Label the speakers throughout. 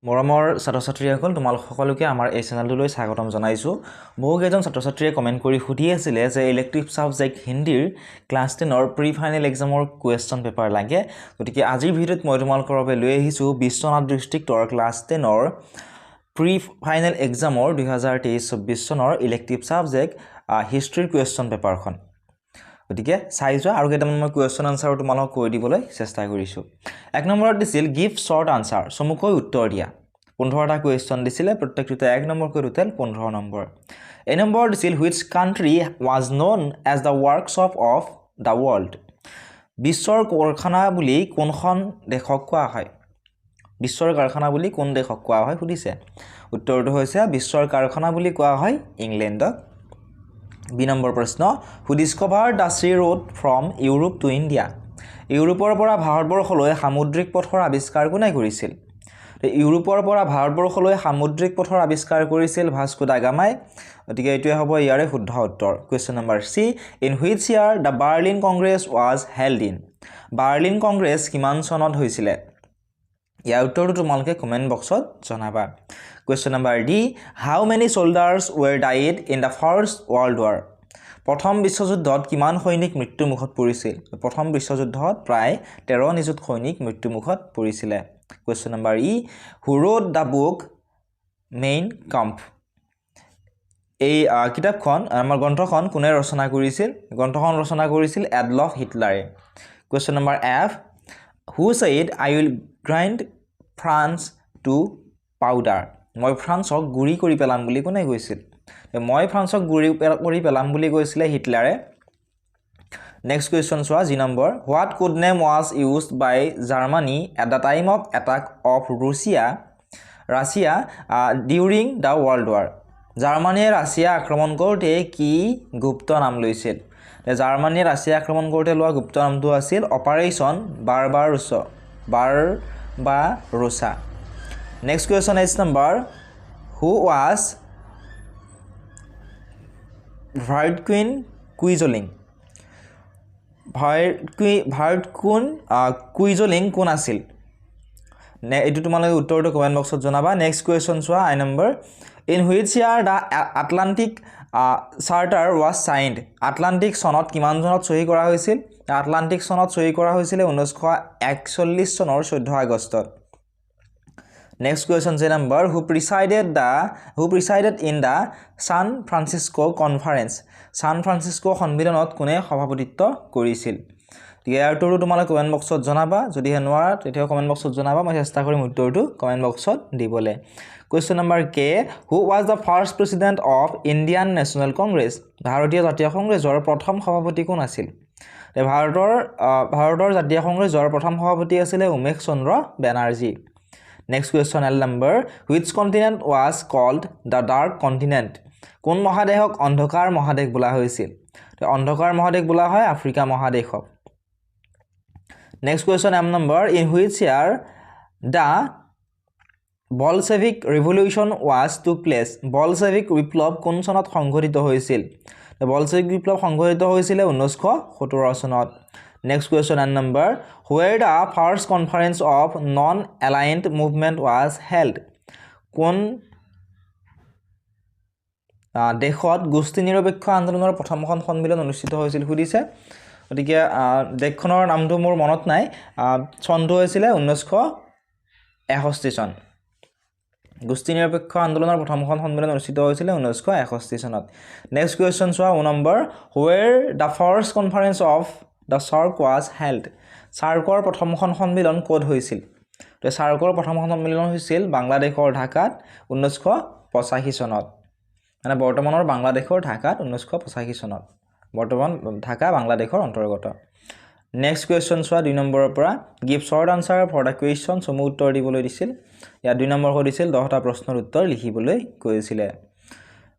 Speaker 1: মৰমৰ ছাত্ৰ-ছাত্ৰীসকল তোমালোক সকলোকে আমাৰ এই চেনেলটোলৈ স্বাগতম জনাইছোঁ। বহুকেইজন ছাত্ৰ-ছাত্ৰীয়ে কমেণ্ট কৰি সুধি আছিলে যে ইলেক্টিভ ছাবজেক্ট হিন্দীৰ ক্লাছ 10ৰ প্ৰি ফাইনেল এক্সামৰ কুৱেশ্যন পেপাৰ লাগে। গতিকে আজিৰ ভিডিঅ'ত মই তোমালোকৰ বাবে লৈ আহিছোঁ বিশ্বনাথ ডিষ্ট্ৰিক্টৰ ক্লাছ 10ৰ প্ৰি ফাইনেল এক্সামৰ 2023-24 চনৰ ইলেক্টিভ ছাবজেক্ট হিষ্ট্ৰীৰ কুৱেশ্যন পেপাৰখন। গতিকে চাই যোৱা আৰু কেইটামান মই কুৱেশ্যন আনচাৰ তোমালোকক কৈ দিবলৈ চেষ্টা কৰিছোঁ। 1 নম্বৰত দিছিল গিভ শ্বৰ্ট আনচাৰ, চমুকৈ উত্তৰ দিয়া। 15টা কুৱেশ্যন দিছিলে, প্ৰত্যেকটোতে 1 নম্বৰকৈ টোটেল 15 নম্বৰ। এই নম্বৰ দিছিল which country was known as the workshop of the world. বিশ্বৰ কাৰখানা বুলি কোনখন দেশক কোৱা হয়? বিশ্বৰ কাৰখানা বুলি কোন দেশক কোৱা হয় সুধিছে। উত্তৰটো হৈছে বিশ্বৰ কাৰখানা বুলি কোৱা হয় ইংলেণ্ডক। 2 নম্বৰ প্ৰশ্ন, who discover the sea road from Europe to India. ইউৰোপৰ পৰা ভাৰতবৰ্ষলৈ সামুদ্ৰিক পথৰ আৱিষ্কাৰ কোনে কৰিছিল? ইউৰোপৰ পৰা ভাৰতবৰ্ষলৈ সামুদ্ৰিক পথৰ আৱিষ্কাৰ কৰিছিল ভাস্কো দা গামাই। গতিকে এইটোৱে হ'ব ইয়াৰে শুদ্ধ উত্তৰ। Question number C, in which year the Berlin congress was held in. বাৰ্লিন কংগ্ৰেছ কিমান চনত হৈছিলে? ইয়াৰ উত্তৰটো তোমালোকে কমেণ্ট বক্সত জনাবা। Question number D, how many soldiers were died in the first world war. প্ৰথম বিশ্বযুদ্ধত কিমান সৈনিক মৃত্যুমুখত পৰিছিল? প্ৰথম বিশ্বযুদ্ধত প্ৰায় 13 নিযুত সৈনিক মৃত্যুমুখত পৰিছিলে। Question number E, who wrote the book Mein Kampf. এই কিতাপখন আমাৰ গ্ৰন্থখন কোনে ৰচনা কৰিছিল? গ্ৰন্থখন ৰচনা কৰিছিল এডলফ হিটলাৰে। Question number F, who said I will grind France to powder. মই ফ্ৰান্সক গুড়ি কৰি পেলাম বুলি কোনে কৈছিল? মই ফ্ৰান্সক গুড়ি কৰি পেলাম বুলি কৈছিলে হিটলাৰে। নেক্সট কুৱেশ্যন চোৱা, G number, what code name was used by Germany at the time of attack of Russia during the world war. জাৰ্মানীয়ে ৰাছিয়া আক্ৰমণ কৰোঁতে কি গুপ্ত নাম লৈছিল? জাৰ্মানীয়ে ৰাছিয়া আক্ৰমণ কৰোঁতে লোৱা গুপ্ত নামটো আছিল operation Barbarossa. Next question 8 number, who was Vidkun Quisling. Vidkun Quisling কোন আছিল? এইটো তোমালোকে উত্তৰটো কমেণ্ট বক্সত জনাবা। নেক্সট কুৱেশ্যন চোৱা, 9 নম্বৰ, in which year the Atlantic charter was signed. Atlantic চনত কিমান চনত চহী কৰা হৈছিল? আটলাণ্টিক চনত চহী কৰা হৈছিলে 1941 চনৰ 14 আগষ্টত। Next question 10 number, who presided in the San Francisco conference. San Francisco সন্মিলনত কোনে সভাপতিত্ব কৰিছিল? ইয়াৰ উত্তৰটো তোমালোকে কমেণ্ট বক্সত জনাবা। যদিহে নোৱাৰা তেতিয়াও কমেণ্ট বক্সত জনাবা, মই চেষ্টা কৰিম উত্তৰটো কমেণ্ট বক্সত দিবলৈ। Question number K, who was the first president of Indian national Congress. ভাৰতীয় জাতীয় কংগ্ৰেছৰ প্ৰথম সভাপতি কোন আছিল? ভাৰতৰ জাতীয় কংগ্ৰেছৰ প্ৰথম সভাপতি আছিলে Umesh Chandra Banerjee. Next question 11 number, which continent was called the dark continent. কোন মহাদেশক অন্ধকাৰ মহাদেশ বোলা হৈছিল? অন্ধকাৰ মহাদেশ বোলা হয় আফ্ৰিকা মহাদেশক। Next question 1 number, in which year the Bolshevik revolution was took place. বলছেভিক বিপ্লৱ কোন চনত সংঘটিত হৈছিল? বলছেভিক বিপ্লৱ সংঘটিত হৈছিলে 1917 চনত। Next question 9 number, where the first conference of non aligned movement was held. কোন দেশত গোষ্ঠী নিৰপেক্ষ আন্দোলনৰ প্ৰথমখন সন্মিলন অনুষ্ঠিত হৈছিল সুধিছে। গতিকে দেশখনৰ নামটো মোৰ মনত নাই, চনটো হৈছিলে 1961 চন। গোষ্ঠী নিৰপেক্ষ আন্দোলনৰ প্ৰথমখন সন্মিলন অনুষ্ঠিত হৈছিলে 1961 চনত। নেক্সট কুৱেশ্যন চোৱা, 9 number, where the first conference of the SAARC was held. চাৰ্কৰ প্ৰথমখন সন্মিলন ক'ত হৈছিল? চাৰ্কৰ প্ৰথমখন সন্মিলন হৈছিল বাংলাদেশৰ ঢাকাত 1985 চনত। মানে বৰ্তমানৰ বাংলাদেশৰ ঢাকাত 1985 চনত। বৰ্তমান ঢাকা বাংলাদেশৰ অন্তৰ্গত। নেক্সট কুৱেশ্যন চোৱা, 2 নম্বৰৰ পৰা, give short answer for the question, চমু উত্তৰ দিবলৈ দিছিল। ইয়াত 2 নম্বৰ দিছিল 10টা প্ৰশ্নৰ উত্তৰ লিখিবলৈ কৈছিলে।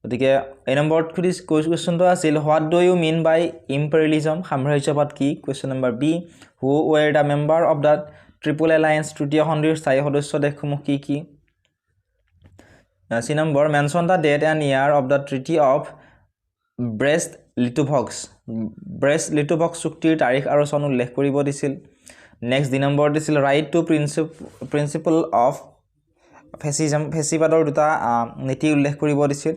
Speaker 1: গতিকে এই নম্বৰত কুৱেশ্যনটো আছিল, what do you mean by imperialism. সাম্ৰাজ্যবাদ কি? Question number B, who were the member of the triple alliance. তৃতীয় সন্ধিৰ স্থায়ী সদস্য দেশসমূহ কি কি? C number, mention the date and year of the treaty of Brest Litovsk চুক্তিৰ তাৰিখ আৰু চন উল্লেখ কৰিব দিছিল। নেক্সট 2 নম্বৰ দিছিল, ৰাইট টু প্ৰিন্সিপল অফ ফেচিবাদৰ দুটা নীতি উল্লেখ কৰিব দিছিল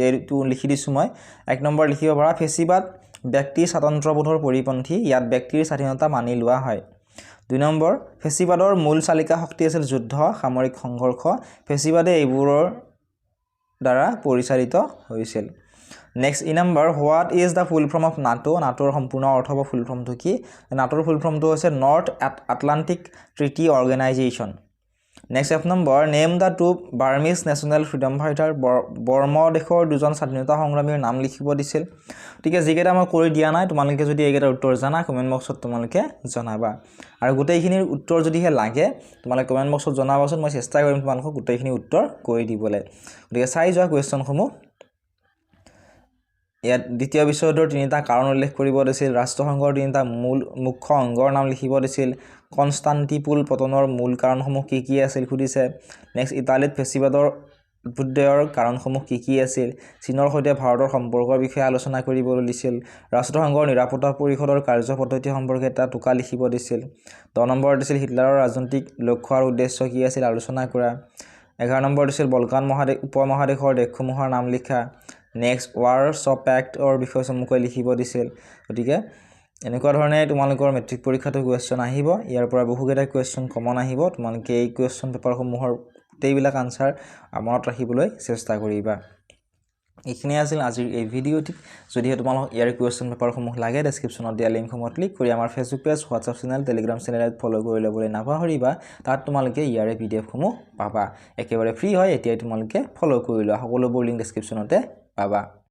Speaker 1: এইটো লিখি দিছোঁ মই 1 নম্বৰ লিখিব পাৰা ফেচিবাদ ব্যক্তিৰ স্বাতন্ত্ৰ্যবোধৰ পৰিপন্থী ইয়াত ব্যক্তিৰ স্বাধীনতা মানি লোৱা হয় 2 নম্বৰ ফেচিবাদৰ মূল চালিকা শক্তি আছিল যুদ্ধ সামৰিক সংঘৰ্ষ ফেচিবাদে এইবোৰৰ দ্বাৰা পৰিচালিত হৈছিল next E number what is the full form of NATO নাটোৰ সম্পূৰ্ণ অৰ্থ বা ফুল ফৰ্মটো কি নাটোৰ ফুল ফৰ্মটো হৈছে North Atlantic treaty organisation next F number name the two Burmese national freedom fighter Burma দেশৰ দুজন স্বাধীনতা সংগ্ৰামীৰ নাম লিখিব দিছিল ঠিক আছে যিকেইটা মই কৰি দিয়া নাই তোমালোকে যদি এইকেইটাৰ উত্তৰ জানা কমেণ্ট বক্সত তোমালোকে জনাবা আৰু গোটেইখিনিৰ উত্তৰ যদিহে লাগে তোমালোকে কমেণ্ট বক্সত জনাবাচোন মই চেষ্টা কৰিম তোমালোকক গোটেইখিনি উত্তৰ কৰি দিবলৈ গতিকে চাই যোৱা কুৱেশ্যনসমূহ ইয়াত দ্বিতীয় বিশ্বযুদ্ধৰ তিনিটা কাৰণ উল্লেখ কৰিব দিছিল ৰাষ্ট্ৰসংঘৰ তিনিটা মুখ্য অংগৰ নাম লিখিব দিছিল কনষ্টান্টিনোপল পতনৰ মূল কাৰণসমূহ কি আছিল সুধিছে নেক্সট ইটালীত ফেচিবাদৰ উদ্ভৱৰ কাৰণসমূহ কি আছিল চীনৰ সৈতে ভাৰতৰ সম্পৰ্কৰ বিষয়ে আলোচনা কৰিবলৈ দিছিল ৰাষ্ট্ৰসংঘৰ নিৰাপত্তা পৰিষদৰ কাৰ্যপদ্ধতি সম্পৰ্কে এটা টোকা লিখিব দিছিল 10 নম্বৰ দিছিল হিটলাৰৰ ৰাজনৈতিক লক্ষ্য আৰু উদ্দেশ্য কি আছিল আলোচনা কৰা 11 নম্বৰ দিছিল বলকান উপমহাদেশৰ দেশসমূহৰ নাম লিখা নেক্সট ৱাৰছ পেক্টৰ বিষয়ে চমুকৈ লিখিব দিছিল গতিকে এনেকুৱা ধৰণে তোমালোকৰ মেট্ৰিক পৰীক্ষাটো কুৱেশ্যন আহিব ইয়াৰ পৰা বহুকেইটা কুৱেশ্যন কমন আহিব তোমালোকে এই কুৱেশ্যন পেপাৰসমূহৰ গোটেইবিলাক আনসাৰ মনত ৰাখিবলৈ চেষ্টা কৰিবা এইখিনি আছিল আজিৰ এই ভিডিঅ'টি যদিহে তোমালোক ইয়াৰ কুৱেশ্যন পেপাৰসমূহ লাগে ডেছক্ৰিপশ্যনত দিয়া লিংকসমূহত ক্লিক কৰি আমাৰ Facebook page WhatsApp channel Telegram চেনেলত ফ'ল' কৰি ল'বলৈ নাপাহৰিবা তাত তোমালোকে ইয়াৰে পিডিএফসমূহ পাবা একেবাৰে ফ্ৰী হয় এতিয়াই তোমালোকে ফ'ল' কৰি লোৱা সকলোবোৰ লিংক ডেছক্ৰিপশ্যনতে পাবা